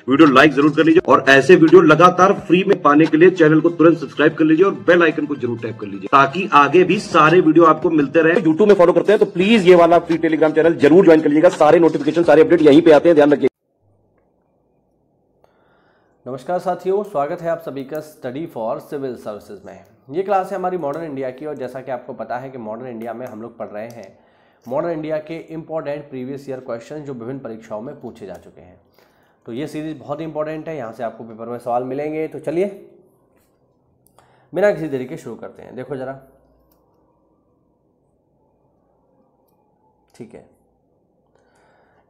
Video like जरूर कर लीजिए और ऐसे वीडियो लगातार फ्री में पाने के लिए चैनल को तुरंत सब्सक्राइब कर लीजिए और बेल आइकन को जरूर टैप कर लीजिए ताकि आगे भी सारे वीडियो आपको मिलते रहे। यूट्यूब में फॉलो करते हैं तो प्लीज ये वाला फ्री टेलीग्राम चैनल जरूर ज्वाइन कर लीजिएगा। सारे नोटिफिकेशन सारे अपडेट यहीं पे आते हैं, ध्यान रखिए। नमस्कार साथियों, स्वागत है आप सभी का स्टडी फॉर सिविल सर्विसेज में। ये क्लास है हमारी मॉडर्न इंडिया की और जैसा कि आपको पता है कि मॉडर्न इंडिया में हम लोग पढ़ रहे हैं मॉडर्न इंडिया के इंपॉर्टेंट प्रीवियस ईयर क्वेश्चन जो विभिन्न परीक्षाओं में पूछे जा चुके हैं। तो ये सीरीज बहुत ही इंपॉर्टेंट है, यहाँ से आपको पेपर में सवाल मिलेंगे। तो चलिए बिना किसी देरी के शुरू करते हैं। देखो जरा, ठीक है।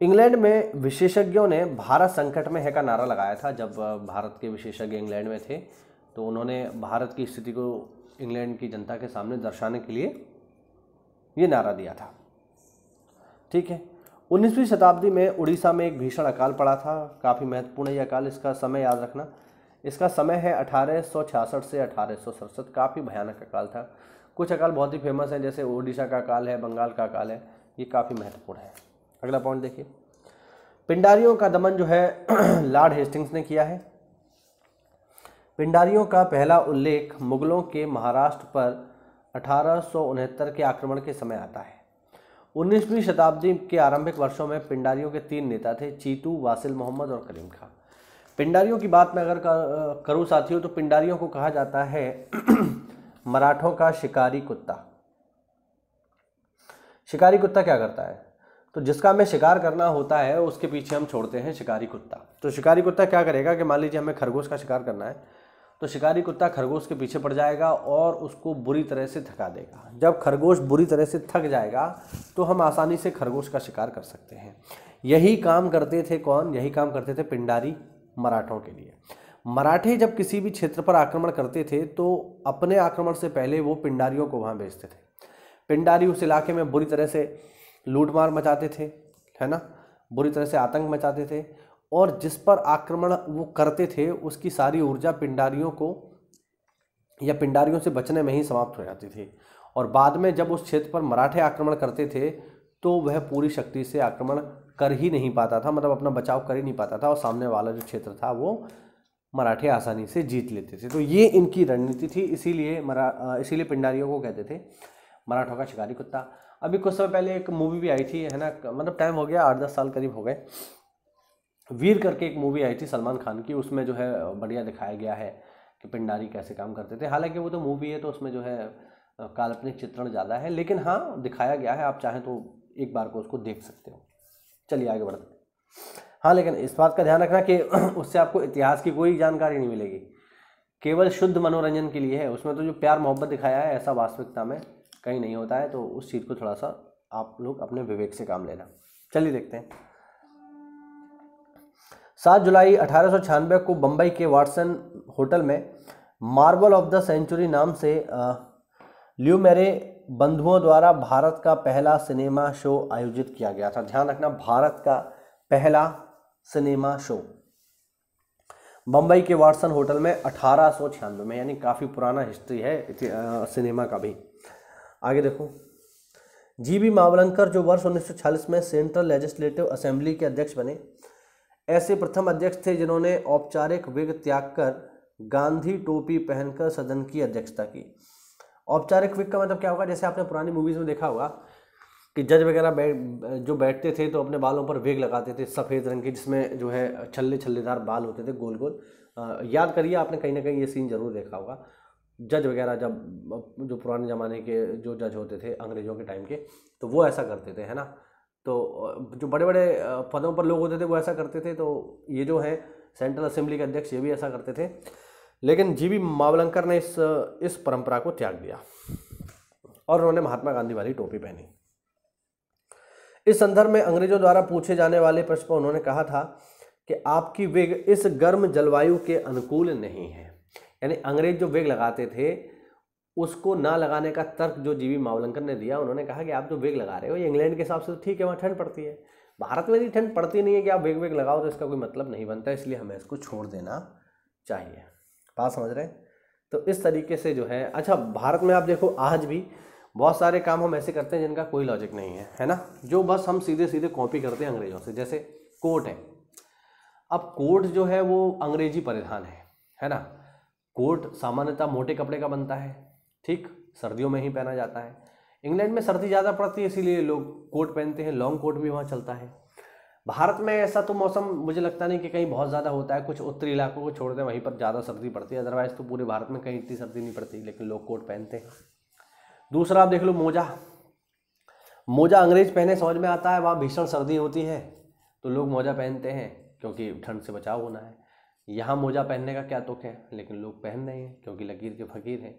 इंग्लैंड में विशेषज्ञों ने भारत संकट में है का नारा लगाया था। जब भारत के विशेषज्ञ इंग्लैंड में थे तो उन्होंने भारत की स्थिति को इंग्लैंड की जनता के सामने दर्शाने के लिए ये नारा दिया था, ठीक है। 19वीं शताब्दी में उड़ीसा में एक भीषण अकाल पड़ा था। काफ़ी महत्वपूर्ण है यह अकाल, इसका समय याद रखना। इसका समय है 1866 से 1867। काफ़ी भयानक अकाल था। कुछ अकाल बहुत ही फेमस हैं, जैसे ओडिशा का अकाल है, बंगाल का अकाल है, ये काफ़ी महत्वपूर्ण है। अगला पॉइंट देखिए, पिंडारियों का दमन जो है लॉर्ड हेस्टिंग्स ने किया है। पिंडारियों का पहला उल्लेख मुगलों के महाराष्ट्र पर 1869 के आक्रमण के समय आता है। 19वीं शताब्दी के आरंभिक वर्षों में पिंडारियों के 3 नेता थे, चीतू, वासिल मोहम्मद और करीम खां। पिंडारियों की बात मैं अगर करूं साथियों तो पिंडारियों को कहा जाता है मराठों का शिकारी कुत्ता। शिकारी कुत्ता क्या करता है? तो जिसका हमें शिकार करना होता है उसके पीछे हम छोड़ते हैं शिकारी कुत्ता। तो शिकारी कुत्ता क्या करेगा कि मान लीजिए हमें खरगोश का शिकार करना है तो शिकारी कुत्ता खरगोश के पीछे पड़ जाएगा और उसको बुरी तरह से थका देगा। जब खरगोश बुरी तरह से थक जाएगा तो हम आसानी से खरगोश का शिकार कर सकते हैं। यही काम करते थे कौन? यही काम करते थे पिंडारी मराठों के लिए। मराठे जब किसी भी क्षेत्र पर आक्रमण करते थे तो अपने आक्रमण से पहले वो पिंडारियों को वहाँ भेजते थे। पिंडारी उस इलाके में बुरी तरह से लूटमार मचाते थे, है ना, बुरी तरह से आतंक मचाते थे और जिस पर आक्रमण वो करते थे उसकी सारी ऊर्जा पिंडारियों को या पिंडारियों से बचने में ही समाप्त हो जाती थी। और बाद में जब उस क्षेत्र पर मराठे आक्रमण करते थे तो वह पूरी शक्ति से आक्रमण कर ही नहीं पाता था, मतलब अपना बचाव कर ही नहीं पाता था और सामने वाला जो क्षेत्र था वो मराठे आसानी से जीत लेते थे। तो ये इनकी रणनीति थी, इसीलिए पिंडारियों को कहते थे मराठों का शिकारी कुत्ता। अभी कुछ समय पहले एक मूवी भी आई थी, है ना, मतलब टाइम हो गया, 8-10 साल करीब हो गए। वीर करके एक मूवी आई थी सलमान खान की, उसमें जो है बढ़िया दिखाया गया है कि पिंडारी कैसे काम करते थे। हालांकि वो तो मूवी है तो उसमें जो है काल्पनिक चित्रण ज़्यादा है, लेकिन हाँ दिखाया गया है। आप चाहें तो एक बार को उसको देख सकते हो। चलिए आगे बढ़ते हैं। हाँ, लेकिन इस बात का ध्यान रखना कि उससे आपको इतिहास की कोई जानकारी नहीं मिलेगी, केवल शुद्ध मनोरंजन के लिए है। उसमें तो जो प्यार मोहब्बत दिखाया है ऐसा वास्तविकता में कहीं नहीं होता है, तो उस चीज़ को थोड़ा सा आप लोग अपने विवेक से काम लेना। चलिए देखते हैं। 7 जुलाई 1896 को बम्बई के वाटसन होटल में मार्वल ऑफ द सेंचुरी नाम से ल्यूमेरे बंधुओं द्वारा भारत का पहला सिनेमा शो आयोजित किया गया था। ध्यान रखना, भारत का पहला सिनेमा शो बम्बई के वाटसन होटल में 1896 में, यानी काफ़ी पुराना हिस्ट्री है सिनेमा का भी। आगे देखो, जीबी मावलंकर जो वर्ष 1940 में सेंट्रल लेजिस्लेटिव असेंबली के अध्यक्ष बने, ऐसे प्रथम अध्यक्ष थे जिन्होंने औपचारिक विग त्याग कर गांधी टोपी पहनकर सदन की अध्यक्षता की। औपचारिक विग का मतलब क्या होगा? जैसे आपने पुरानी मूवीज़ में देखा होगा कि जज वगैरह जो बैठते थे तो अपने बालों पर विग लगाते थे सफ़ेद रंग के, जिसमें जो है छल्लेदार बाल होते थे गोल गोल। याद करिए, आपने कहीं ना कहीं ये सीन जरूर देखा होगा। जज वगैरह जब जो पुराने ज़माने के जो जज होते थे अंग्रेज़ों के टाइम के, तो वो ऐसा करते थे, है ना। तो जो बड़े बड़े पदों पर लोग होते थे वो ऐसा करते थे। तो ये जो है सेंट्रल असेंबली के अध्यक्ष, ये भी ऐसा करते थे। लेकिन जीबी मावलंकर ने इस परंपरा को त्याग दिया और उन्होंने महात्मा गांधी वाली टोपी पहनी। इस संदर्भ में अंग्रेजों द्वारा पूछे जाने वाले प्रश्न पर उन्होंने कहा था कि आपकी विग इस गर्म जलवायु के अनुकूल नहीं है। यानी अंग्रेज जो विग लगाते थे उसको ना लगाने का तर्क जो जीबी मावलंकर ने दिया, उन्होंने कहा कि आप जो विग लगा रहे हो ये इंग्लैंड के हिसाब से तो ठीक है, वहाँ ठंड पड़ती है, भारत में भी ठंड पड़ती नहीं है कि आप विग लगाओ, तो इसका कोई मतलब नहीं बनता, इसलिए हमें इसको छोड़ देना चाहिए। बात समझ रहे हैं? तो इस तरीके से जो है, अच्छा भारत में आप देखो आज भी बहुत सारे काम हम ऐसे करते हैं जिनका कोई लॉजिक नहीं है, है ना, जो बस हम सीधे सीधे कॉपी करते हैं अंग्रेजों से। जैसे कोर्ट है, अब कोट जो है वो अंग्रेजी परिधान है ना। कोट सामान्यतः मोटे कपड़े का बनता है, ठीक, सर्दियों में ही पहना जाता है। इंग्लैंड में सर्दी ज़्यादा पड़ती है इसीलिए लोग कोट पहनते हैं, लॉन्ग कोट भी वहाँ चलता है। भारत में ऐसा तो मौसम मुझे लगता नहीं कि कहीं बहुत ज़्यादा होता है, कुछ उत्तरी इलाकों को छोड़ दें वहीं पर ज़्यादा सर्दी पड़ती है, अदरवाइज़ तो पूरे भारत में कहीं इतनी सर्दी नहीं पड़ती, लेकिन लोग कोट पहनते हैं। दूसरा आप देख लो मोजा। मोजा अंग्रेज पहने समझ में आता है, वहाँ भीषण सर्दी होती है तो लोग मोजा पहनते हैं क्योंकि ठंड से बचाव होना है। यहाँ मोजा पहनने का क्या तुक है, लेकिन लोग पहन रहे हैं क्योंकि लकीर के फकीर हैं।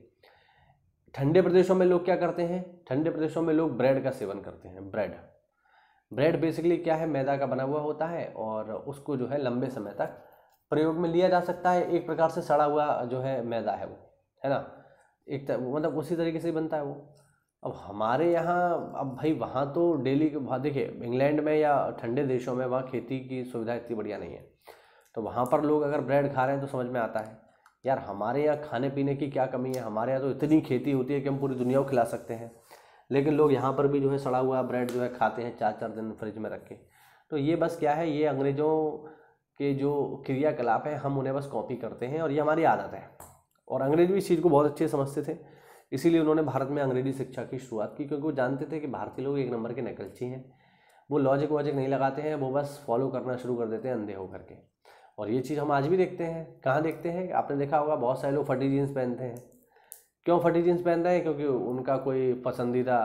ठंडे प्रदेशों में लोग क्या करते हैं, ठंडे प्रदेशों में लोग ब्रेड का सेवन करते हैं। ब्रेड बेसिकली क्या है, मैदा का बना हुआ होता है और उसको जो है लंबे समय तक प्रयोग में लिया जा सकता है। एक प्रकार से सड़ा हुआ जो है मैदा है वो, है ना, मतलब उसी तरीके से बनता है वो। अब हमारे यहाँ, अब भाई वहाँ तो डेली के वहाँ देखिए इंग्लैंड में या ठंडे देशों में वहाँ खेती की सुविधा इतनी बढ़िया नहीं है, तो वहाँ पर लोग अगर ब्रेड खा रहे हैं तो समझ में आता है यार हमारे यहाँ खाने पीने की क्या कमी है। हमारे यहाँ तो इतनी खेती होती है कि हम पूरी दुनिया को खिला सकते हैं, लेकिन लोग यहाँ पर भी जो है सड़ा हुआ ब्रेड जो है खाते हैं 4-4 दिन फ्रिज में रख के। तो ये बस क्या है, ये अंग्रेज़ों के जो क्रियाकलाप हैं हम उन्हें बस कॉपी करते हैं और ये हमारी आदत है। और अंग्रेज भी इस चीज़ को बहुत अच्छे समझते थे, इसीलिए उन्होंने भारत में अंग्रेजी शिक्षा की शुरुआत की, क्योंकि वो जानते थे कि भारतीय लोग एक नंबर के नकलची हैं। वो लॉजिक वॉजिक नहीं लगाते हैं, वो बस फॉलो करना शुरू कर देते हैं अंधे होकर के। और ये चीज़ हम आज भी देखते हैं। कहाँ देखते हैं, आपने देखा होगा बहुत सारे लोग फटी जीन्स पहनते हैं। क्यों फटी जीन्स पहन रहे हैं, क्योंकि उनका कोई पसंदीदा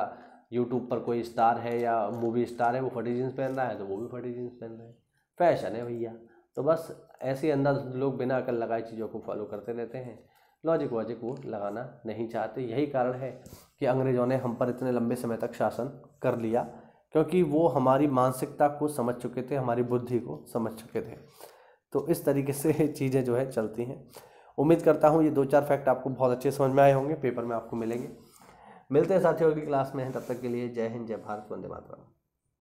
यूट्यूब पर कोई स्टार है या मूवी स्टार है, वो फटी जीन्स पहन रहा है तो वो भी फटी जीन्स पहन रहे हैं। फैशन है भैया। तो बस ऐसे ही अंदाज लोग बिना अकल लगाए चीज़ों को फॉलो करते रहते हैं, लॉजिक वॉजिक वो लगाना नहीं चाहते। यही कारण है कि अंग्रेज़ों ने हम पर इतने लंबे समय तक शासन कर लिया, क्योंकि वो हमारी मानसिकता को समझ चुके थे, हमारी बुद्धि को समझ चुके थे। तो इस तरीके से चीज़ें जो है चलती हैं। उम्मीद करता हूँ ये 2-4 फैक्ट आपको बहुत अच्छे समझ में आए होंगे, पेपर में आपको मिलेंगे। मिलते हैं साथियों अगली क्लास में, तब तक के लिए जय हिंद, जय भारत, वंदे मातरम।